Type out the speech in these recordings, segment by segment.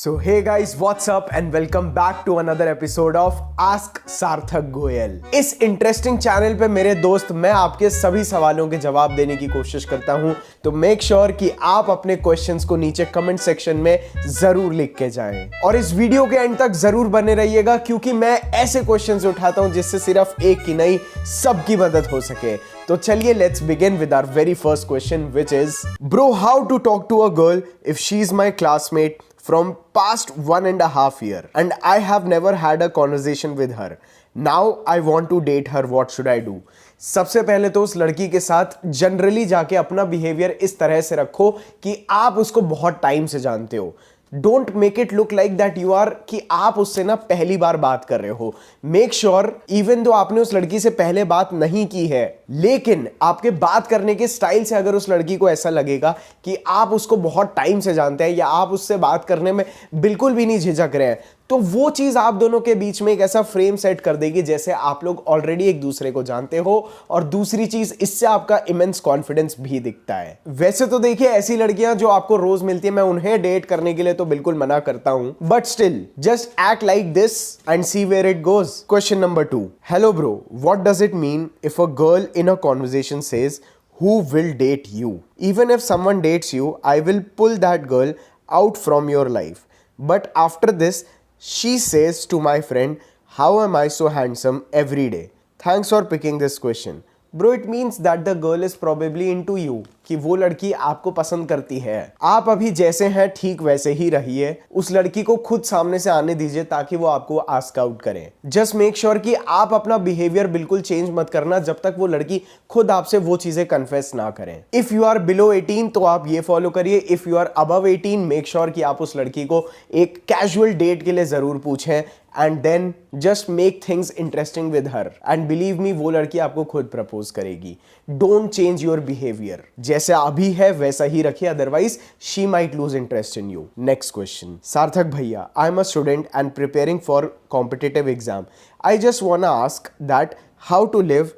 So hey guys, what's up and welcome back to another episode of Ask सार्थक गोयल। इस interesting channel पे मेरे दोस्त मैं आपके सभी सवालों के जवाब देने की कोशिश करता हूं, तो मेक श्योर कि आप अपने क्वेश्चंस को नीचे कमेंट सेक्शन में जरूर लिख के जाएं और इस वीडियो के एंड तक जरूर बने रहिएगा क्योंकि मैं ऐसे क्वेश्चंस उठाता हूं जिससे सिर्फ एक की नहीं सबकी मदद हो सके। तो चलिए let's begin with our very first question which is bro how to talk to a girl if she is my classmate from past 1.5 years and I have never had a conversation with her. Now I want to date her. What should I do? सबसे पहले तो उस लड़की के साथ generally जाके अपना behaviour इस तरह से रखो कि आप उसको बहुत टाइम से जानते हो। Don't make it look like that you are कि आप उससे ना पहली बार बात कर रहे हो। मेक श्योर इवन दो आपने उस लड़की से पहले बात नहीं की है, लेकिन आपके बात करने के स्टाइल से अगर उस लड़की को ऐसा लगेगा कि आप उसको बहुत टाइम से जानते हैं या आप उससे बात करने में बिल्कुल भी नहीं झिझक रहे हैं, तो वो चीज आप दोनों के बीच में एक ऐसा फ्रेम सेट कर देगी जैसे आप लोग ऑलरेडी एक दूसरे को जानते हो। और दूसरी चीज, इससे आपका इमेंस कॉन्फिडेंस भी दिखता है। वैसे तो देखिए ऐसी लड़कियां जो आपको रोज मिलती है, मैं उन्हें डेट करने के लिए तो बिल्कुल मना करता हूं, but still just act like this and see where it goes. Question number 2, hello bro, what does it mean if a girl in a conversation says who will date you? Even if someone dates you, I will pull that girl out from your life. But after this, she says to my friend, how am I so handsome every day? Thanks for picking this question. Bro, it means that the girl is probably into you. कि वो लड़की आपको पसंद करती है। आप अभी जैसे हैं ठीक वैसे ही रहिए, उस लड़की को खुद सामने से आने दीजिए ताकि वो आपको आस्क आउट करे। जस्ट मेक श्योर कि आप अपना बिहेवियर बिल्कुल चेंज मत करना जब तक वो लड़की खुद आपसे वो चीजें कन्फेस ना करें। इफ यू आर बिलो 18 तो आप ये फॉलो करिए, if you are above 18 make sure कि आप उस लड़की को एक कैजुअल डेट के लिए जरूर पूछें and then just make things interesting with her and believe me वो लड़की आपको खुद प्रपोज करेगी। Don't change your behavior, जैसे अभी है वैसा ही रखिए, otherwise she might lose interest in you. Next question, सार्थक भैया, I'm a student and preparing for competitive exam. I just wanna ask that how to live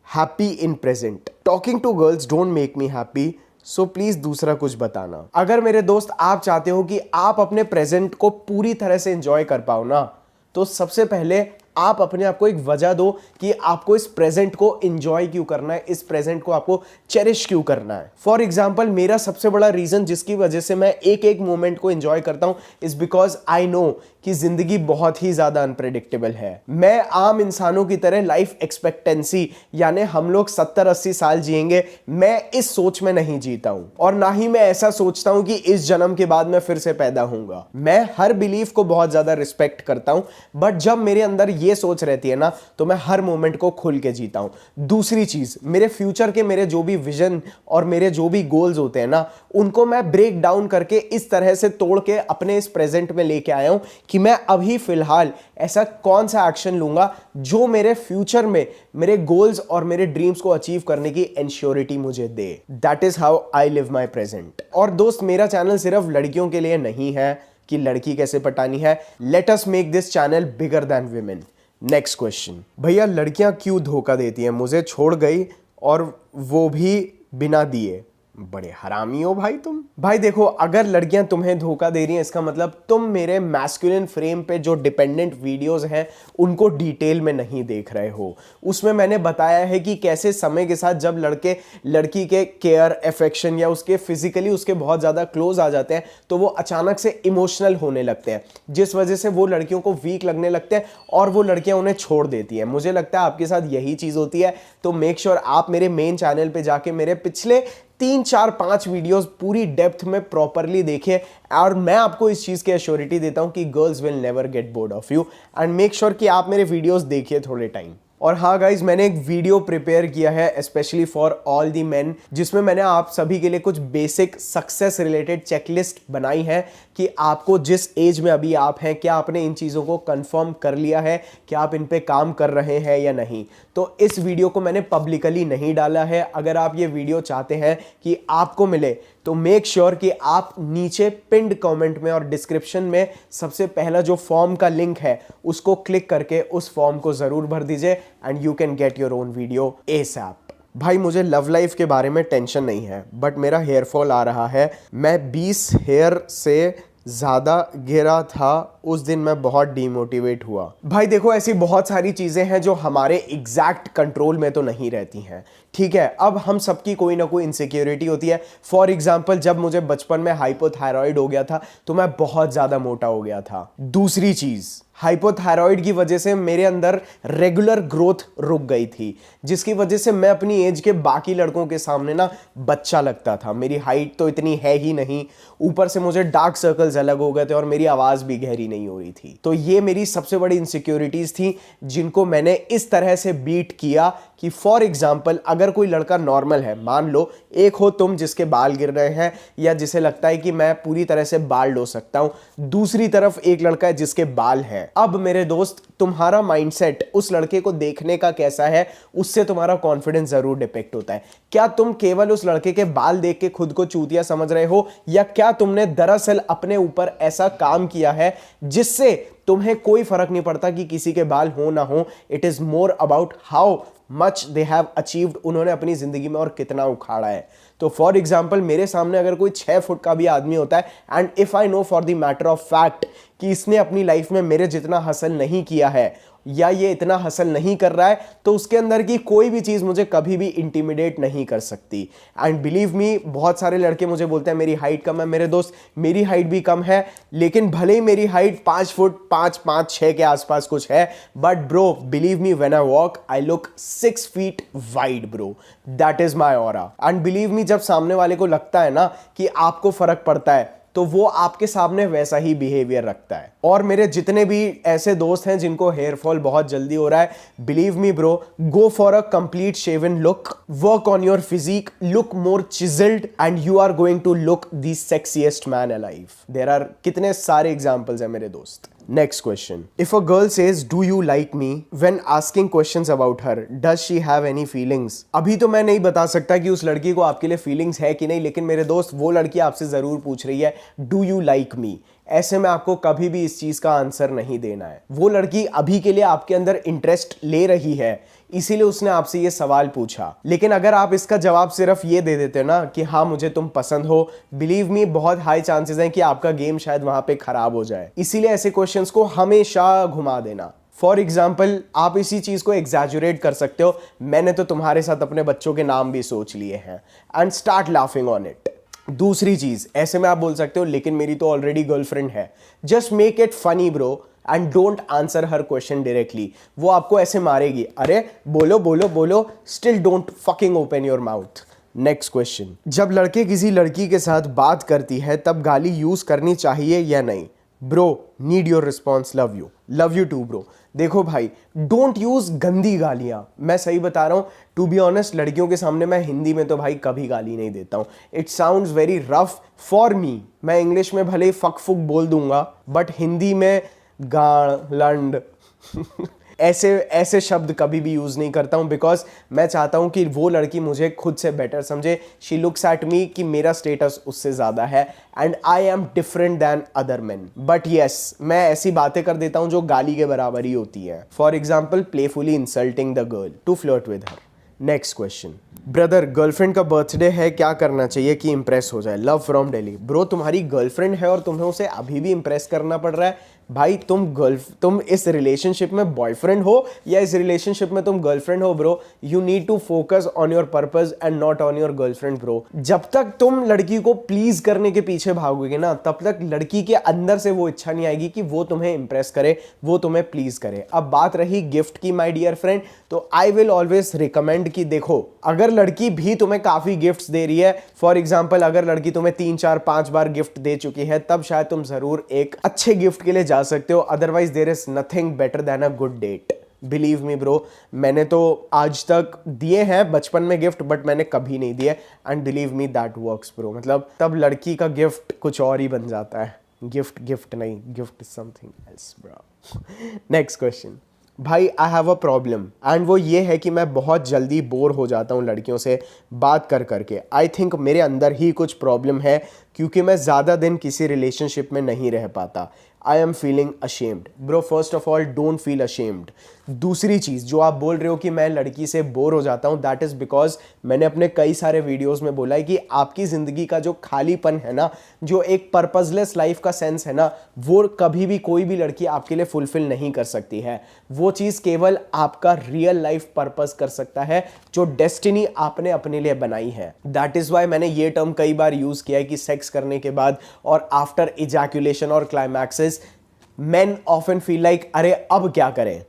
happy in present. Talking to girls don't make me happy. So please दूसरा कुछ बताना। अगर मेरे दोस्त आप चाहते हो कि आप अपने प्रेजेंट को पूरी तरह से एंजॉय कर पाओ ना, तो सबसे पहले आप अपने आप को एक वजह दो कि आपको इस प्रेजेंट को एंजॉय क्यों करना है, इस प्रेजेंट को आपको चेरिश क्यों करना है। फॉर एग्जाम्पल, मेरा सबसे बड़ा रीजन जिसकी वजह से मैं एक एक मोमेंट को एंजॉय करता हूं इज बिकॉज आई नो कि जिंदगी बहुत ही ज्यादा अनप्रेडिक्टेबल है। मैं आम इंसानों की तरह लाइफ एक्सपेक्टेंसी यानी हम लोग 70-80 साल जिएंगे, मैं इस सोच में नहीं जीता हूं और ना ही मैं ऐसा सोचता हूं कि इस जन्म के बाद मैं फिर से पैदा होऊंगा। मैं हर बिलीफ को बहुत ज्यादा रिस्पेक्ट करता हूं, बट जब मेरे अंदर ये सोच रहती है ना तो मैं हर मोमेंट को खुल के जीता हूं। दूसरी चीज, मेरे फ्यूचर के मेरे जो भी विजन और मेरे जो भी गोल्स होते हैं ना, उनको मैं ब्रेक डाउन करके इस तरह से तोड़ के अपने इस प्रेजेंट में लेके आया हूं कि मैं अभी फिलहाल ऐसा कौन सा एक्शन लूंगा जो मेरे फ्यूचर में मेरे गोल्स और मेरे ड्रीम्स को अचीव करने की एंश्योरिटी मुझे दे। That is how I live my present. और दोस्त, मेरा चैनल सिर्फ लड़कियों के लिए नहीं है कि लड़की कैसे पटानी है। Let us make this channel bigger than women. Next question, भैया लड़कियां क्यों धोखा देती हैं? मुझे छोड़ गई और वो भी बिना दिए। बड़े हरामी हो भाई तुम। भाई देखो, अगर लड़कियां तुम्हें धोखा दे रही हैं इसका मतलब तुम मेरे मैस्कुलिन फ्रेम पे जो डिपेंडेंट वीडियोस हैं उनको डिटेल में नहीं देख रहे हो। उसमें मैंने बताया है कि कैसे समय के साथ जब लड़के लड़की के केयर, अफेक्शन या उसके फिजिकली उसके बहुत ज्यादा क्लोज आ जाते हैं तो वो अचानक से इमोशनल होने लगते हैं, जिस वजह से वो लड़कियों को वीक लगने लगते हैं और वो लड़कियां उन्हें छोड़ देती हैं। मुझे लगता है आपके साथ यही चीज होती है, तो मेक श्योर आप मेरे मेन चैनल पे जाके मेरे पिछले 3-4-5 वीडियोस पूरी डेप्थ में प्रॉपरली देखिए और मैं आपको इस चीज की एश्योरिटी देता हूं कि girls will never get bored of you. And make sure कि आप मेरे वीडियोस देखिए थोड़े टाइम। और हाँ गाइज, मैंने एक वीडियो प्रिपेयर किया है specially for all the main, जिसमें मैंने आप सभी के लिए कुछ बेसिक सक्सेस रिलेटेड चेकलिस्ट बनाई है कि आपको जिस एज में अभी आप हैं, क्या आपने इन चीज़ों को कंफर्म कर लिया है, क्या आप इन पे काम कर रहे हैं या नहीं। तो इस वीडियो को मैंने पब्लिकली नहीं डाला है। अगर आप ये वीडियो चाहते हैं कि आपको मिले तो मेक श्योर कि आप नीचे पिन्ड कमेंट में और डिस्क्रिप्शन में सबसे पहला जो फॉर्म का लिंक है उसको क्लिक करके उस फॉर्म को जरूर भर दीजिए and you can get your own video ASAP। भाई मुझे लव लाइफ के बारे में टेंशन नहीं है, बट मेरा हेयर फॉल आ रहा है। मैं 20 हेयर से ज़्यादा गिरा था उस दिन मैं बहुत डीमोटिवेट हुआ। भाई देखो, ऐसी बहुत सारी चीज़ें हैं जो हमारे एग्जैक्ट कंट्रोल में तो नहीं रहती हैं, ठीक है। अब हम सबकी कोई ना कोई इनसिक्योरिटी होती है। फॉर एग्जाम्पल, जब मुझे बचपन में हाइपोथायरॉइड हो गया था तो मैं बहुत ज़्यादा मोटा हो गया था। दूसरी चीज़, हाइपोथायरॉइड की वजह से मेरे अंदर रेगुलर ग्रोथ रुक गई थी, जिसकी वजह से मैं अपनी एज के बाकी लड़कों के सामने ना बच्चा लगता था। मेरी हाइट तो इतनी है ही नहीं, ऊपर से मुझे डार्क सर्कल्स अलग हो गए थे और मेरी आवाज़ भी गहरी नहीं हो रही थी। तो ये मेरी सबसे बड़ी इनसिक्योरिटीज़ थी जिनको मैंने इस तरह से बीट किया कि फॉर एग्जाम्पल, अगर कोई लड़का नॉर्मल है, मान लो एक हो तुम जिसके बाल गिर रहे हैं या जिसे लगता है कि मैं पूरी तरह से बाल हो सकता हूं, दूसरी तरफ एक लड़का है जिसके बाल हैं। अब मेरे दोस्त, तुम्हारा माइंडसेट उस लड़के को देखने का कैसा है, उससे तुम्हारा कॉन्फिडेंस जरूर डिपेक्ट होता है। क्या तुम केवल उस लड़के के बाल देख के खुद को चूतिया समझ रहे हो, या क्या तुमने दरअसल अपने ऊपर ऐसा काम किया है जिससे तुम्हें कोई फर्क नहीं पड़ता कि किसी के बाल हो ना हो। It is more about how much they have achieved, उन्होंने अपनी जिंदगी में और कितना उखाड़ा है। तो फॉर एग्जाम्पल, मेरे सामने अगर कोई 6 फुट का भी आदमी होता है and if I know for the matter of fact कि इसने अपनी लाइफ में मेरे जितना हसल नहीं किया है या ये इतना हसल नहीं कर रहा है, तो उसके अंदर की कोई भी चीज़ मुझे कभी भी इंटिमिडेट नहीं कर सकती। एंड बिलीव मी, बहुत सारे लड़के मुझे बोलते हैं मेरी हाइट कम है। मेरे दोस्त, मेरी हाइट भी कम है, लेकिन भले ही मेरी हाइट 5 फुट 5'6" के आसपास कुछ है, but bro believe me, when I walk I look 6 feet wide bro. That is my aura. And believe me, जब सामने वाले को लगता है ना कि आपको फर्क पड़ता है, तो वो आपके सामने वैसा ही बिहेवियर रखता है। और मेरे जितने भी ऐसे दोस्त हैं जिनको हेयर फॉल बहुत जल्दी हो रहा है, believe me bro, go for a complete shaven look, work on your physique, look more chiseled and you are going to look the sexiest man alive. There are कितने सारे एग्जांपल्स हैं मेरे दोस्त। Next question. If a girl says, "Do you like me?" when asking questions about her, does she have any feelings? अभी तो मैं नहीं बता सकता कि उस लड़की को आपके लिए फीलिंग्स है कि नहीं, लेकिन मेरे दोस्त, वो लड़की आपसे जरूर पूछ रही है "Do you like me?" ऐसे में आपको कभी भी इस चीज का आंसर नहीं देना है। वो लड़की अभी के लिए आपके अंदर इंटरेस्ट ले रही है, इसीलिए उसने आपसे ये सवाल पूछा। लेकिन अगर आप इसका जवाब सिर्फ ये दे देते ना कि हाँ मुझे तुम पसंद हो, बिलीव मी, बहुत हाई चांसेस हैं कि आपका गेम शायद वहां पे खराब हो जाए। इसीलिए ऐसे क्वेश्चंस को हमेशा घुमा देना। फॉर एग्जाम्पल, आप इसी चीज को एग्जैजुरेट कर सकते हो, मैंने तो तुम्हारे साथ अपने बच्चों के नाम भी सोच लिए हैं, and start laughing on it. दूसरी चीज, ऐसे में आप बोल सकते हो लेकिन मेरी तो ऑलरेडी गर्लफ्रेंड है। Just make it funny bro and don't answer her question directly. वो आपको ऐसे मारेगी, अरे बोलो बोलो बोलो, still don't fucking open your mouth. Next question, जब लड़के किसी लड़की के साथ बात करती है तब गाली यूज करनी चाहिए या नहीं? Bro, need your response, love you too bro. देखो भाई, डोंट यूज गंदी गालियां। मैं सही बता रहा हूं, टू बी ऑनेस्ट, लड़कियों के सामने मैं हिंदी में तो भाई कभी गाली नहीं देता हूं। It sounds very rough for me. मैं इंग्लिश में भले फक फुक बोल दूंगा, बट हिंदी में गाड़ लंड ऐसे शब्द कभी भी यूज नहीं करता हूं, बिकॉज मैं चाहता हूं कि वो लड़की मुझे खुद से बेटर समझे। शी लुक्स एट मी कि मेरा स्टेटस उससे ज्यादा है and I am different than other main. But yes, मैं ऐसी बातें कर देता हूं जो गाली के बराबर ही होती है। For example, playfully insulting the girl to flirt with her. Next question, brother, girlfriend का बर्थडे है, क्या करना चाहिए कि इंप्रेस हो जाए? Love from Delhi. ब्रो, तुम्हारी गर्लफ्रेंड है और तुम्हें उसे अभी भी इंप्रेस करना पड़ रहा है? भाई तुम इस रिलेशनशिप में बॉयफ्रेंड हो या इस रिलेशनशिप में तुम गर्लफ्रेंड हो bro, you need to focus on your purpose and not on your girlfriend bro. जब तक तुम लड़की को प्लीज करने के पीछे भागोगे ना, तब तक लड़की के अंदर से वो इच्छा नहीं आएगी कि वो तुम्हें इंप्रेस करे, वो तुम्हें प्लीज करे। अब बात रही गिफ्ट की माय डियर फ्रेंड, तो आई विल ऑलवेज रिकमेंड कि देखो, अगर लड़की भी तुम्हें काफी गिफ्ट्स दे रही है, फॉर एग्जाम्पल अगर लड़की तुम्हें 3 4 5 बार गिफ्ट दे चुकी है, तब शायद तुम जरूर एक अच्छे गिफ्ट के लिए जा सकते हो। Otherwise there is nothing better than a good date. Believe me bro, मैंने तो आज तक दिए हैं बचपन में गिफ्ट, बट मैंने कभी नहीं दिए, and believe me that works bro. मतलब तब लड़की का गिफ्ट कुछ और ही बन जाता है। गिफ्ट नहीं, gift is something else bro. Next question, भाई I have a problem, and वो ये है कि मैं बहुत जल्दी बोर हो जाता हूँ लड़कियों से बात कर करके। आई थिंक मेरे अंदर ही कुछ प्रॉब्लम है, क्योंकि मैं ज़्यादा दिन किसी रिलेशनशिप में नहीं रह पाता। I am feeling ashamed. Bro first of all don't feel ashamed. दूसरी चीज़ जो आप बोल रहे हो कि मैं लड़की से बोर हो जाता हूँ, दैट इज़ बिकॉज मैंने अपने कई सारे वीडियोस में बोला है कि आपकी ज़िंदगी का जो खालीपन है ना, जो एक पर्पसलेस लाइफ का सेंस है ना, वो कभी भी कोई भी लड़की आपके लिए फुलफिल नहीं कर सकती है। वो चीज़ केवल आपका रियल लाइफ पर्पस कर सकता है, जो डेस्टिनी आपने अपने लिए बनाई है। दैट इज़ वाई मैंने ये टर्म कई बार यूज़ किया है कि सेक्स करने के बाद और आफ्टर इजैक्यूलेशन और climaxes men often feel like अरे अब क्या करें।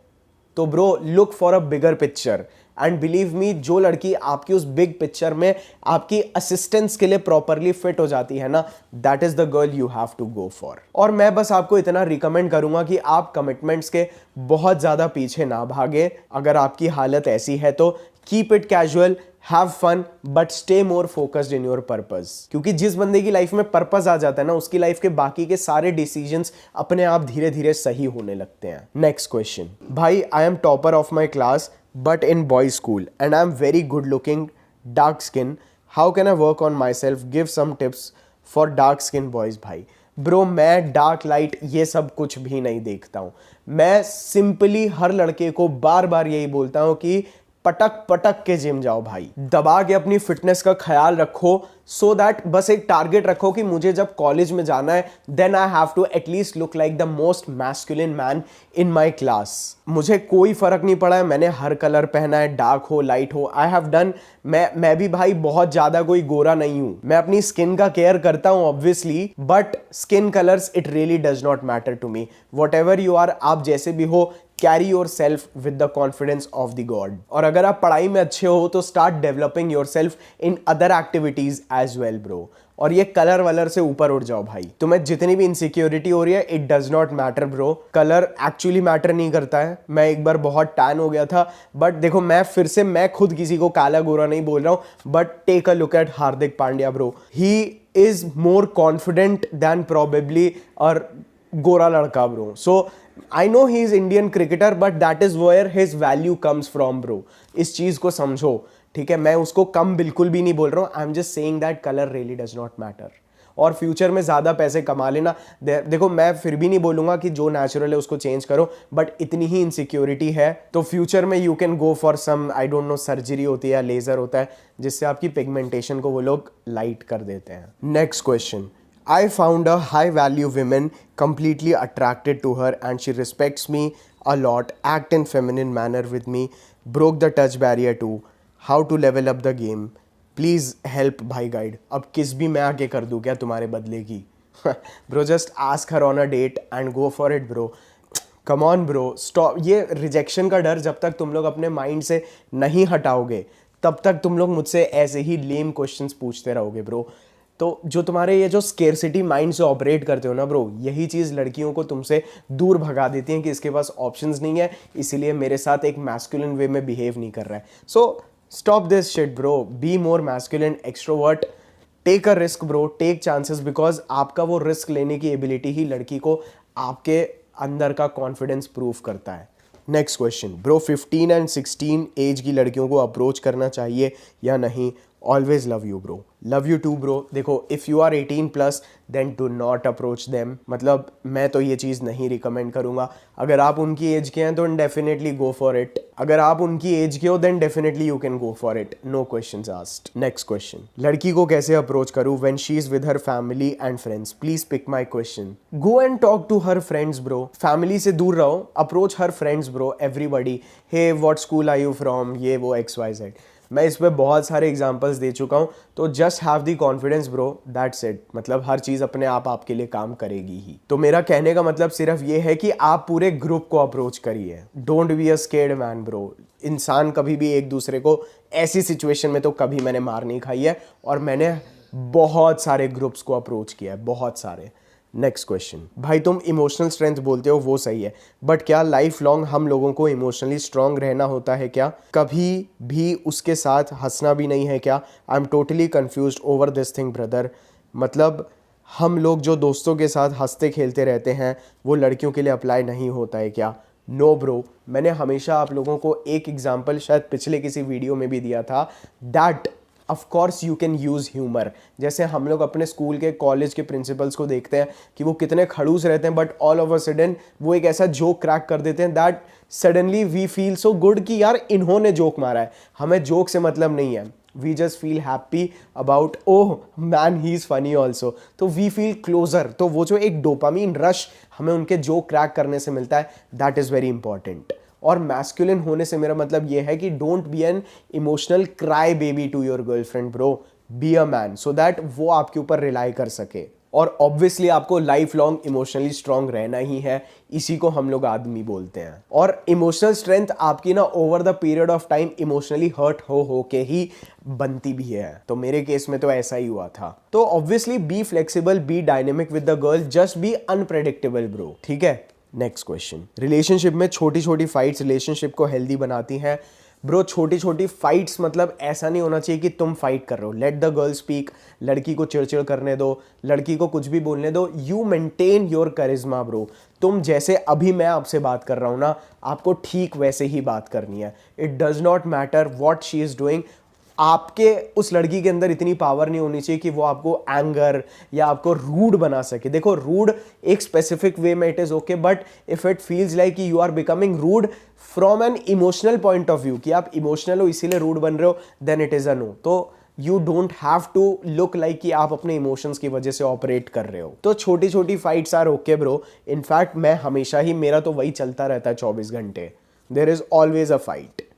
तो bro look for a bigger picture and believe me, जो लड़की आपकी उस बिग पिक्चर में आपकी असिस्टेंस के लिए प्रॉपरली फिट हो जाती है ना, that is the girl you have to go for. और मैं बस आपको इतना रिकमेंड करूंगा कि आप कमिटमेंट्स के बहुत ज्यादा पीछे ना भागे। अगर आपकी हालत ऐसी है तो keep it casual, have fun, but stay more focused in your purpose. क्योंकि जिस बंदे की लाइफ में पर्पस आ जाता है ना, उसकी लाइफ के बाकी के सारे डिसीजंस अपने आप धीरे धीरे सही होने लगते हैं। नेक्स्ट क्वेश्चन, भाई I am topper of my class but in boys school and I am very good looking, dark skin, how can I work on myself, give some tips for dark skin boys. भाई bro मैं dark light ये सब कुछ भी नहीं देखता हूं। मैं सिंपली हर लड़के को बार बार यही बोलता हूं कि पटक पटक के जिम जाओ भाई, दबा के अपनी फिटनेस का ख्याल रखो, सो दैट बस एक टारगेट रखो कि मुझे जब कॉलेज में जाना है then I have to at least look like the most masculine man in my class. मुझे कोई फर्क नहीं पड़ा है, मैंने हर कलर पहना है, डार्क हो लाइट हो, आई हैव डन। मैं भी भाई बहुत ज्यादा कोई गोरा नहीं हूं, मैं अपनी स्किन का केयर करता हूं obviously, but skin colours it really does not matter to me. Whatever you are, आप जैसे भी हो, carry yourself with the confidence of the God. और अगर आप पढ़ाई में अच्छे हो तो start developing yourself in other activities as well bro. और ये कलर वलर से ऊपर उठ जाओ भाई। तुम्हें जितनी भी इनसिक्योरिटी हो रही है, it does not matter bro. Colour actually matter नहीं करता है। मैं एक बार बहुत टैन हो गया था, बट देखो मैं खुद किसी को काला गोरा नहीं बोल रहा हूं, but take a look at Hardik Pandya bro, he is more confident than probably और गोरा लड़का bro. So I know he is Indian cricketer, but that is where his value comes from bro. इस चीज को समझो, ठीक है। मैं उसको कम बिल्कुल भी नहीं बोल रहा हूँ, I am just saying that colour really does not matter. और फ्यूचर में ज्यादा पैसे कमा लेना। देखो मैं फिर भी नहीं बोलूंगा कि जो नेचुरल है उसको चेंज करो, बट इतनी ही इनसिक्योरिटी है तो फ्यूचर में you can go for some, I don't know, surgery होती है या लेजर होता है जिससे आपकी पिगमेंटेशन को वो लोग लाइट कर देते हैं। Next question, I found a high value woman, completely attracted to her and she respects me a lot, act in feminine manner with me, broke the touch barrier too. How to level up the game? Please help भाई guide. अब किस भी मैं आके कर दूँ क्या तुम्हारे बदले की? Bro just ask her on a date and go for it bro. Come on bro, stop। ये रिजेक्शन का डर जब तक तुम लोग अपने माइंड से नहीं हटाओगे तब तक तुम लोग मुझसे ऐसे ही लेम क्वेश्चंस पूछते रहोगे ब्रो। तो जो तुम्हारे ये जो स्केर्सिटी माइंड से ऑपरेट करते हो ना ब्रो, यही चीज़ लड़कियों को तुमसे दूर भगा देती है कि इसके पास ऑप्शंस नहीं है, इसीलिए मेरे साथ एक मैस्कुलिन वे में बिहेव नहीं कर रहा है। So stop this shit bro, be more masculine, extrovert, take a risk bro, take chances, because आपका वो रिस्क लेने की एबिलिटी ही लड़की को आपके अंदर का कॉन्फिडेंस प्रूव करता है। Next question bro, 15 and 16 age की लड़कियों को अप्रोच करना चाहिए या नहीं? Always love you bro, love you too bro. देखो if you are 18+ then do not approach them. मतलब मैं तो ये चीज़ नहीं रिकमेंड करूँगा। अगर आप उनकी एज के हैं तो डेफिनेटली गो फॉर इट, अगर आप उनकी एज के हो then definitely you can go for it, no questions asked. Next question, लड़की को कैसे अप्रोच करूँ when she is with her family and friends? Please pick my question. Go and talk to her friends bro, family से दूर रहो, approach her friends bro, everybody, hey what school are you from, ये वो XYZ। मैं इस पे बहुत सारे एग्जांपल्स दे चुका हूँ, तो just have the confidence bro, that's it. मतलब हर चीज़ अपने आप आपके लिए काम करेगी ही। तो मेरा कहने का मतलब सिर्फ ये है कि आप पूरे ग्रुप को अप्रोच करिए, don't be a scared man bro. इंसान कभी भी एक दूसरे को, ऐसी सिचुएशन में तो कभी मैंने मार नहीं खाई है, और मैंने बहुत सारे ग्रुप्स को अप्रोच किया है, बहुत सारे। नेक्स्ट क्वेश्चन, भाई तुम इमोशनल स्ट्रेंथ बोलते हो वो सही है, बट क्या लाइफ लॉन्ग हम लोगों को इमोशनली स्ट्रांग रहना होता है क्या? कभी भी उसके साथ हंसना भी नहीं है क्या? I am totally confused over this thing brother. मतलब हम लोग जो दोस्तों के साथ हंसते खेलते रहते हैं वो लड़कियों के लिए अप्लाई नहीं होता है क्या? नो ब्रो, मैंने हमेशा आप लोगों को एक एग्जाम्पल शायद पिछले किसी वीडियो में भी दिया था, that of course you can use humour. जैसे हम लोग अपने स्कूल के कॉलेज के प्रिंसिपल्स को देखते हैं कि वो कितने खड़ूस रहते हैं, बट ऑल ओवर सडन वो एक ऐसा जोक क्रैक कर देते हैं that suddenly we feel so good कि यार इन्होंने जोक मारा है, हमें जोक से मतलब नहीं है। We just feel happy about oh man he is funny also, तो वी फील क्लोजर। तो वो जो एक डोपामीन रश हमें उनके जोक क्रैक करने से मिलता है, दैट इज़ वेरी इंपॉर्टेंट। और मैस्कुलिन होने से मेरा मतलब ये है कि don't be an emotional cry baby to your girlfriend bro, be a man so that वो आपके ऊपर रिलाई कर सके। और ऑब्वियसली आपको लाइफ लॉन्ग इमोशनली स्ट्रांग रहना ही है, इसी को हम लोग आदमी बोलते हैं। और इमोशनल स्ट्रेंथ आपकी ना over the period of time emotionally hurt हो के ही बनती भी है। तो मेरे केस में तो ऐसा ही हुआ था। तो obviously be flexible, B dynamic with the girl, just be unpredictable bro, ठीक है। नेक्स्ट क्वेश्चन, रिलेशनशिप में छोटी छोटी फाइट्स रिलेशनशिप को हेल्दी बनाती हैं। ब्रो छोटी छोटी फाइट्स मतलब ऐसा नहीं होना चाहिए कि तुम फाइट कर रहे हो। लेट द गर्ल स्पीक, लड़की को चिड़चिड़ करने दो, लड़की को कुछ भी बोलने दो। You maintain your charisma bro. तुम जैसे अभी मैं आपसे बात कर रहा हूँ ना, आपको ठीक वैसे ही बात करनी है। It does not matter what she is doing. आपके उस लड़की के अंदर इतनी पावर नहीं होनी चाहिए कि वो आपको एंगर या आपको रूड बना सके। देखो रूड एक स्पेसिफिक वे में it is okay, but if it feels like you are becoming rude from an emotional point of view, कि आप इमोशनल हो इसीलिए रूड बन रहे हो, then it is a no. तो you don't have to look like कि आप अपने इमोशंस की वजह से ऑपरेट कर रहे हो। तो छोटी छोटी fights are okay bro. In fact मैं हमेशा ही, मेरा तो वही चलता रहता है 24 घंटे। There is always a fight.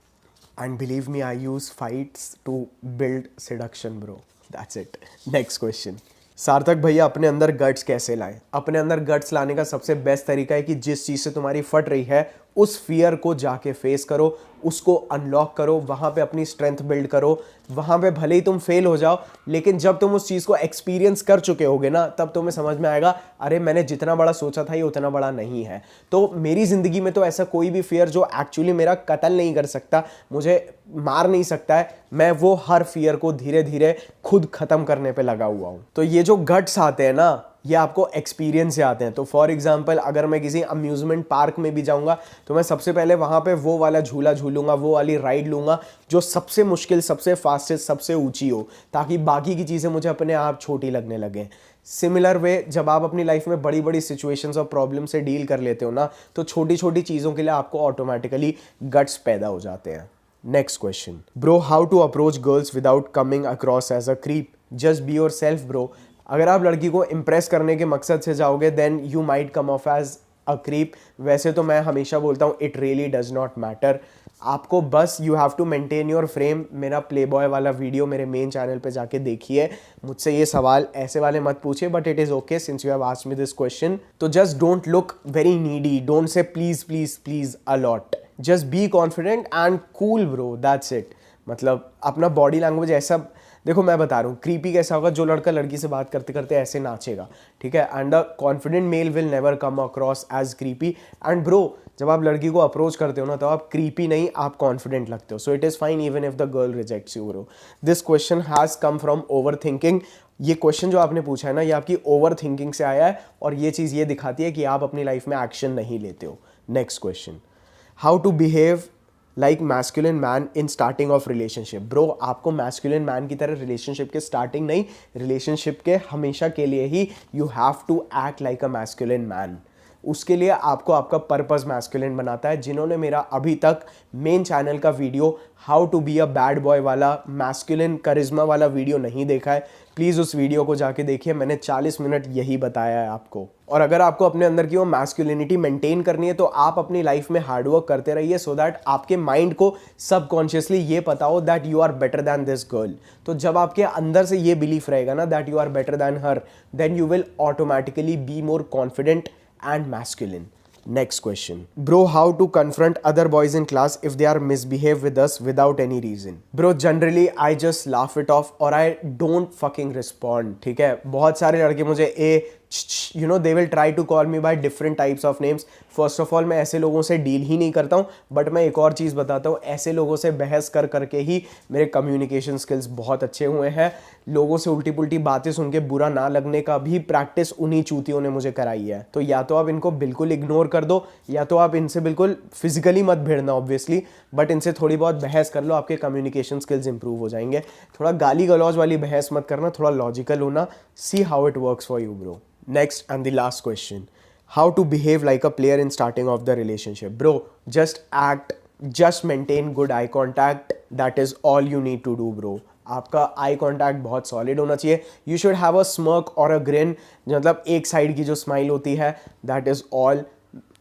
And believe me, I use fights to build seduction, bro. That's it. Next question. सार्थक भैया अपने अंदर गट्स कैसे लाएं? अपने अंदर गट्स लाने का सबसे बेस्ट तरीका है कि जिस चीज़ से तुम्हारी फट रही है उस फियर को जाके फेस करो, उसको अनलॉक करो, वहाँ पे अपनी स्ट्रेंथ बिल्ड करो। वहाँ पे भले ही तुम फेल हो जाओ, लेकिन जब तुम उस चीज़ को एक्सपीरियंस कर चुके होगे ना, तब तुम्हें समझ में आएगा अरे मैंने जितना बड़ा सोचा था ये उतना बड़ा नहीं है। तो मेरी ज़िंदगी में तो ऐसा कोई भी फियर जो एक्चुअली मेरा कत्ल नहीं कर सकता, मुझे मार नहीं सकता है, मैं वो हर फियर को धीरे धीरे खुद ख़त्म करने पर लगा हुआ हूँ। तो ये जो गट्स आते हैं ना, ये आपको एक्सपीरियंस से आते हैं। तो फॉर एग्जांपल अगर मैं किसी अम्यूजमेंट पार्क में भी जाऊंगा तो मैं सबसे पहले वहाँ पे वो वाला झूला झूलूंगा, वो वाली राइड लूंगा जो सबसे मुश्किल, सबसे फास्टेस्ट, सबसे ऊंची हो, ताकि बाकी की चीज़ें मुझे अपने आप छोटी लगने लगें। सिमिलर वे जब आप अपनी लाइफ में बड़ी बड़ी सिचुएशंस और प्रॉब्लम से डील कर लेते हो ना, तो छोटी छोटी चीज़ों के लिए आपको ऑटोमेटिकली गट्स पैदा हो जाते हैं। Next question, bro how to approach girls without coming across as a creep? Just be yourself bro. अगर आप लड़की को इम्प्रेस करने के मकसद से जाओगे then you might come off as a creep. वैसे तो मैं हमेशा बोलता हूँ it really does not matter. आपको बस you have to maintain your frame. मेरा प्ले बॉय वाला वीडियो मेरे मेन चैनल पे जाके देखिए। मुझसे ये सवाल ऐसे वाले मत पूछिए, but it is okay since you have asked me this question. तो just don't look very needy, don't say please please please a lot, just be confident and cool bro, that's it. मतलब अपना body language ऐसा, देखो मैं बता रहा हूँ creepy कैसा होगा, जो लड़का लड़की से बात करते करते ऐसे नाचेगा, ठीक है। And a confident male will never come across as creepy. And bro जब आप लड़की को अप्रोच करते हो ना, तो आप क्रीपी नहीं, आप कॉन्फिडेंट लगते हो। So it is fine even if the girl rejects you bro. This question has come from over thinking. ये क्वेश्चन जो आपने पूछा है ना, ये आपकी ओवर थिंकिंग से आया है, और ये चीज़ ये दिखाती है कि आप अपनी लाइफ में एक्शन नहीं लेते हो। Next question, how to behave like masculine man in starting of relationship? Bro आपको मैस्कुलिन मैन की तरह रिलेशनशिप के स्टार्टिंग नहीं, रिलेशनशिप के हमेशा के लिए ही you have to act like a masculine man. उसके लिए आपको आपका पर्पस मैस्कुलिन बनाता है। जिन्होंने मेरा अभी तक मेन चैनल का video how to be a bad boy वाला मैस्कुलिन करिश्मा वाला वीडियो नहीं देखा है, प्लीज़ उस वीडियो को जाके देखिए। मैंने 40 मिनट यही बताया है आपको। और अगर आपको अपने अंदर की वो मैस्कुलिनिटी मेंटेन करनी है तो आप अपनी लाइफ में हार्डवर्क करते रहिए, सो दैट आपके माइंड को सबकॉन्शियसली ये पता हो that you are better than this girl. तो जब आपके अंदर से ये बिलीफ रहेगा ना that you are better than her, then you will automatically be more confident and masculine. Next question, bro how to confront other boys in class if they are misbehave with us without any reason? Bro generally I just laugh it off or I don't fucking respond, ठीक है। बहुत सारे लड़के मुझे you know they will try to call me by different types of names. First of all मैं ऐसे लोगों से डील ही नहीं करता हूँ, बट मैं एक और चीज़ बताता हूँ, ऐसे लोगों से बहस कर करके ही मेरे कम्युनिकेशन स्किल्स बहुत अच्छे हुए हैं। लोगों से उल्टी पुल्टी बातें सुन के बुरा ना लगने का भी प्रैक्टिस उन्हीं चूतियों ने मुझे कराई है। तो या तो आप इनको बिल्कुल इग्नोर कर दो, या तो आप इनसे बिल्कुल फिजिकली मत भिड़ना ऑब्वियसली, बट इनसे थोड़ी बहुत बहस कर लो, आपके कम्युनिकेशन स्किल्स इंप्रूव हो जाएंगे। थोड़ा गाली गलौज वाली बहस मत करना, थोड़ा लॉजिकल होना। See how it works for you bro. Next and the last question, how to behave like a player in starting of the relationship? Bro, just maintain good eye contact. That is all you need to do, bro. आपका eye contact बहुत solid होना चाहिए। You should have a smirk और अ green, मतलब एक side की जो smile होती है, that is all.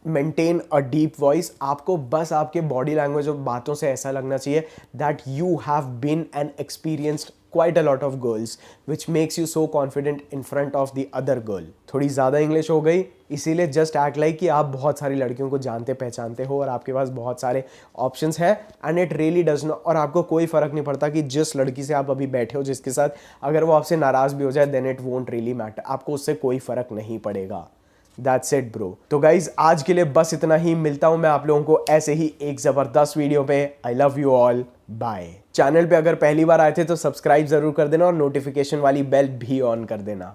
Maintain a deep voice. आपको बस आपके बॉडी लैंग्वेज और बातों से ऐसा लगना चाहिए that you have been and experienced quite a lot of girls, which makes you so confident in front of the other girl. थोड़ी ज़्यादा इंग्लिश हो गई, इसीलिए जस्ट एक्ट लाइक कि आप बहुत सारी लड़कियों को जानते पहचानते हो और आपके पास बहुत सारे ऑप्शंस हैं, and it really does not, और आपको कोई फ़र्क नहीं पड़ता कि जिस लड़की से आप अभी बैठे हो, जिसके साथ, अगर वो आपसे नाराज़ भी हो जाए, then it won't really matter, आपको उससे कोई फ़र्क नहीं पड़ेगा। That's it bro। तो गाइज आज के लिए बस इतना ही। मिलता हूं मैं आप लोगों को ऐसे ही एक जबरदस्त वीडियो पे। I love you all, bye. Channel पे अगर पहली बार आए थे तो सब्सक्राइब जरूर कर देना और नोटिफिकेशन वाली बेल भी ऑन कर देना।